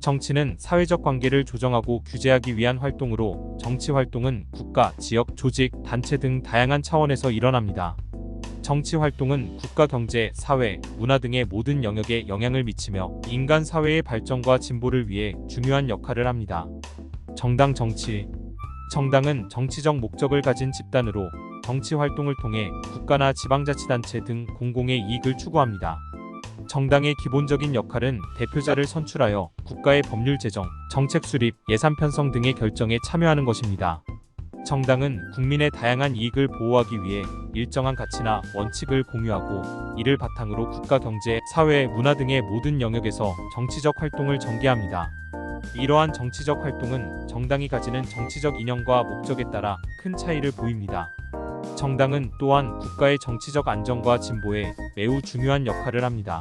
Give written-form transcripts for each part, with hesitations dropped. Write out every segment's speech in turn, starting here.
정치는 사회적 관계를 조정하고 규제하기 위한 활동으로 정치 활동은 국가, 지역, 조직, 단체 등 다양한 차원에서 일어납니다. 정치 활동은 국가 경제, 사회, 문화 등의 모든 영역에 영향을 미치며 인간 사회의 발전과 진보를 위해 중요한 역할을 합니다. 정당은 정치적 목적을 가진 집단으로 정치 활동을 통해 국가나 지방자치단체 등 공공의 이익을 추구합니다. 정당의 기본적인 역할은 대표자를 선출하여 국가의 법률 제정, 정책 수립, 예산 편성 등의 결정에 참여하는 것입니다. 정당은 국민의 다양한 이익을 보호하기 위해 일정한 가치나 원칙을 공유하고 이를 바탕으로 국가 경제, 사회, 문화 등의 모든 영역에서 정치적 활동을 전개합니다. 이러한 정치적 활동은 정당이 가지는 정치적 이념과 목적에 따라 큰 차이를 보입니다. 정당은 또한 국가의 정치적 안정과 진보에 매우 중요한 역할을 합니다.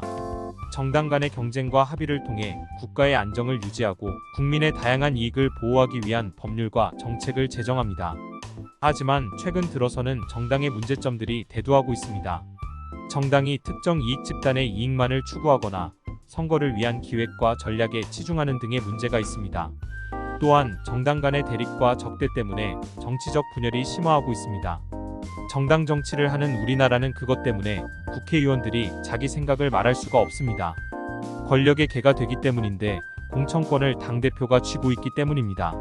정당 간의 경쟁과 합의를 통해 국가의 안정을 유지하고 국민의 다양한 이익을 보호하기 위한 법률과 정책을 제정합니다. 하지만 최근 들어서는 정당의 문제점들이 대두하고 있습니다. 정당이 특정 이익 집단의 이익만을 추구하거나 선거를 위한 기획과 전략에 치중하는 등의 문제가 있습니다. 또한 정당 간의 대립과 적대 때문에 정치적 분열이 심화하고 있습니다. 정당 정치를 하는 우리나라는 그것 때문에 국회의원들이 자기 생각을 말할 수가 없습니다. 권력의 개가 되기 때문인데 공천권을 당대표가 쥐고 있기 때문입니다.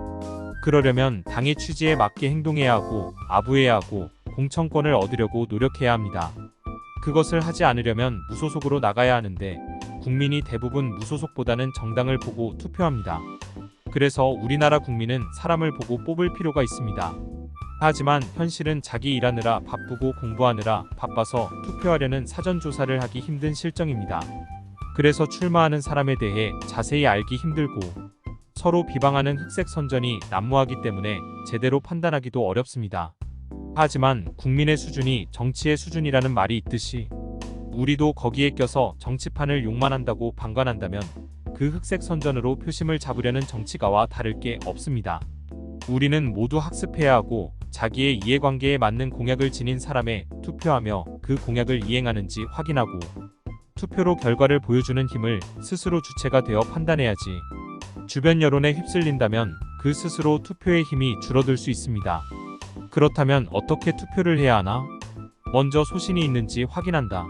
그러려면 당의 취지에 맞게 행동해야 하고 아부해야 하고 공천권을 얻으려고 노력해야 합니다. 그것을 하지 않으려면 무소속으로 나가야 하는데 국민이 대부분 무소속보다는 정당을 보고 투표합니다. 그래서 우리나라 국민은 사람을 보고 뽑을 필요가 있습니다. 하지만 현실은 자기 일하느라 바쁘고 공부하느라 바빠서 투표하려는 사전조사를 하기 힘든 실정입니다. 그래서 출마하는 사람에 대해 자세히 알기 힘들고 서로 비방하는 흑색 선전이 난무하기 때문에 제대로 판단하기도 어렵습니다. 하지만 국민의 수준이 정치의 수준이라는 말이 있듯이 우리도 거기에 껴서 정치판을 욕만 한다고 방관한다면 그 흑색 선전으로 표심을 잡으려는 정치가와 다를 게 없습니다. 우리는 모두 학습해야 하고 자기의 이해관계에 맞는 공약을 지닌 사람에 투표하며 그 공약을 이행하는지 확인하고 투표로 결과를 보여주는 힘을 스스로 주체가 되어 판단해야지. 주변 여론에 휩쓸린다면 그 스스로 투표의 힘이 줄어들 수 있습니다. 그렇다면 어떻게 투표를 해야 하나? 먼저 소신이 있는지 확인한다.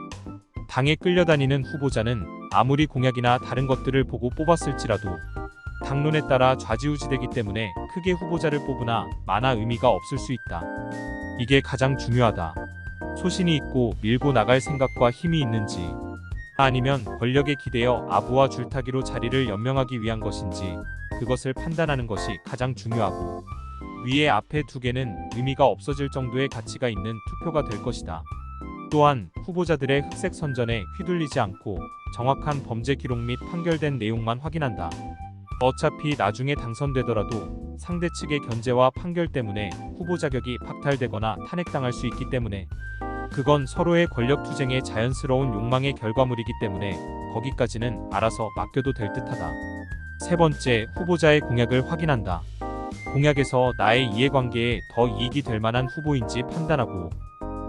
당에 끌려다니는 후보자는 아무리 공약이나 다른 것들을 보고 뽑았을지라도 당론에 따라 좌지우지되기 때문에 크게 후보자를 뽑으나 마나 의미가 없을 수 있다. 이게 가장 중요하다. 소신이 있고 밀고 나갈 생각과 힘이 있는지 아니면 권력에 기대어 아부와 줄타기로 자리를 연명하기 위한 것인지 그것을 판단하는 것이 가장 중요하고 위에 앞에 두 개는 의미가 없어질 정도의 가치가 있는 투표가 될 것이다. 또한 후보자들의 흑색 선전에 휘둘리지 않고 정확한 범죄 기록 및 판결된 내용만 확인한다. 어차피 나중에 당선되더라도 상대 측의 견제와 판결 때문에 후보 자격이 박탈되거나 탄핵당할 수 있기 때문에 그건 서로의 권력 투쟁의 자연스러운 욕망의 결과물이기 때문에 거기까지는 알아서 맡겨도 될 듯하다. 세 번째, 후보자의 공약을 확인한다. 공약에서 나의 이해관계에 더 이익이 될 만한 후보인지 판단하고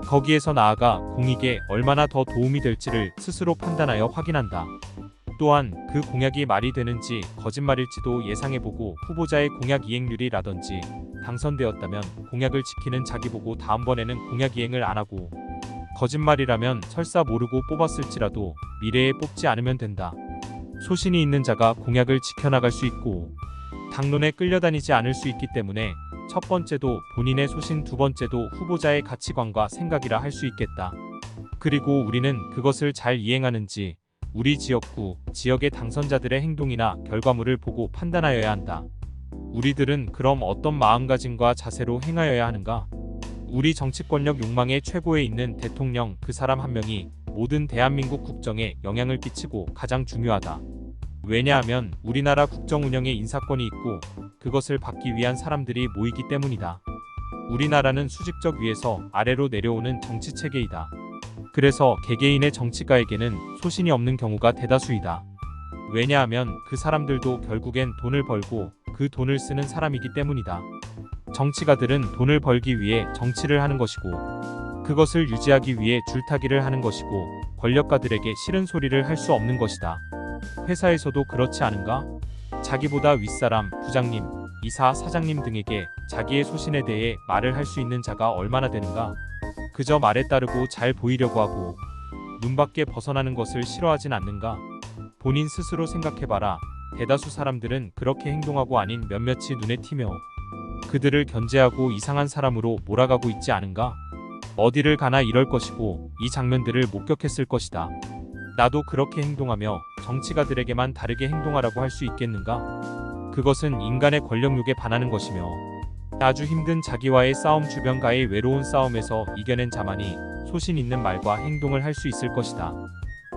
거기에서 나아가 공익에 얼마나 더 도움이 될지를 스스로 판단하여 확인한다. 또한 그 공약이 말이 되는지 거짓말일지도 예상해보고 후보자의 공약 이행률이라든지 당선되었다면 공약을 지키는 자기 보고 다음번에는 공약 이행을 안 하고 거짓말이라면 설사 모르고 뽑았을지라도 미래에 뽑지 않으면 된다. 소신이 있는 자가 공약을 지켜나갈 수 있고 당론에 끌려다니지 않을 수 있기 때문에 첫 번째도 본인의 소신, 두 번째도 후보자의 가치관과 생각이라 할 수 있겠다. 그리고 우리는 그것을 잘 이행하는지 우리 지역구, 지역의 당선자들의 행동이나 결과물을 보고 판단하여야 한다. 우리들은 그럼 어떤 마음가짐과 자세로 행하여야 하는가? 우리 정치권력 욕망의 최고에 있는 대통령 그 사람 한 명이 모든 대한민국 국정에 영향을 끼치고 가장 중요하다. 왜냐하면 우리나라 국정 운영에 인사권이 있고 그것을 받기 위한 사람들이 모이기 때문이다. 우리나라는 수직적 위에서 아래로 내려오는 정치체계이다. 그래서 개개인의 정치가에게는 소신이 없는 경우가 대다수이다. 왜냐하면 그 사람들도 결국엔 돈을 벌고 그 돈을 쓰는 사람이기 때문이다. 정치가들은 돈을 벌기 위해 정치를 하는 것이고 그것을 유지하기 위해 줄타기를 하는 것이고 권력가들에게 싫은 소리를 할 수 없는 것이다. 회사에서도 그렇지 않은가? 자기보다 윗사람, 부장님, 이사, 사장님 등에게 자기의 소신에 대해 말을 할 수 있는 자가 얼마나 되는가? 그저 말에 따르고 잘 보이려고 하고 눈 밖에 벗어나는 것을 싫어하진 않는가? 본인 스스로 생각해봐라. 대다수 사람들은 그렇게 행동하고 아닌 몇몇이 눈에 튀며 그들을 견제하고 이상한 사람으로 몰아가고 있지 않은가? 어디를 가나 이럴 것이고 이 장면들을 목격했을 것이다. 나도 그렇게 행동하며 정치가들에게만 다르게 행동하라고 할 수 있겠는가? 그것은 인간의 권력욕에 반하는 것이며 아주 힘든 자기와의 싸움, 주변과의 외로운 싸움에서 이겨낸 자만이 소신 있는 말과 행동을 할 수 있을 것이다.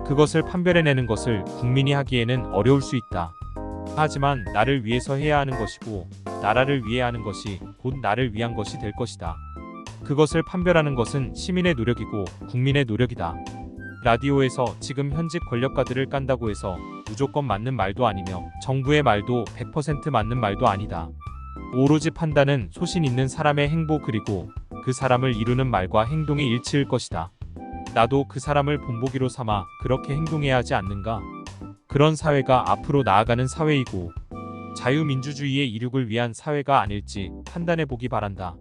그것을 판별해내는 것을 국민이 하기에는 어려울 수 있다. 하지만 나를 위해서 해야 하는 것이고 나라를 위해 하는 것이 곧 나를 위한 것이 될 것이다. 그것을 판별하는 것은 시민의 노력이고 국민의 노력이다. 라디오에서 지금 현직 권력가들을 깐다고 해서 무조건 맞는 말도 아니며 정부의 말도 100% 맞는 말도 아니다. 오로지 판단은 소신 있는 사람의 행보 그리고 그 사람을 이루는 말과 행동이 일치일 것이다. 나도 그 사람을 본보기로 삼아 그렇게 행동해야 하지 않는가? 그런 사회가 앞으로 나아가는 사회이고 자유민주주의의 이룩을 위한 사회가 아닐지 판단해 보기 바란다.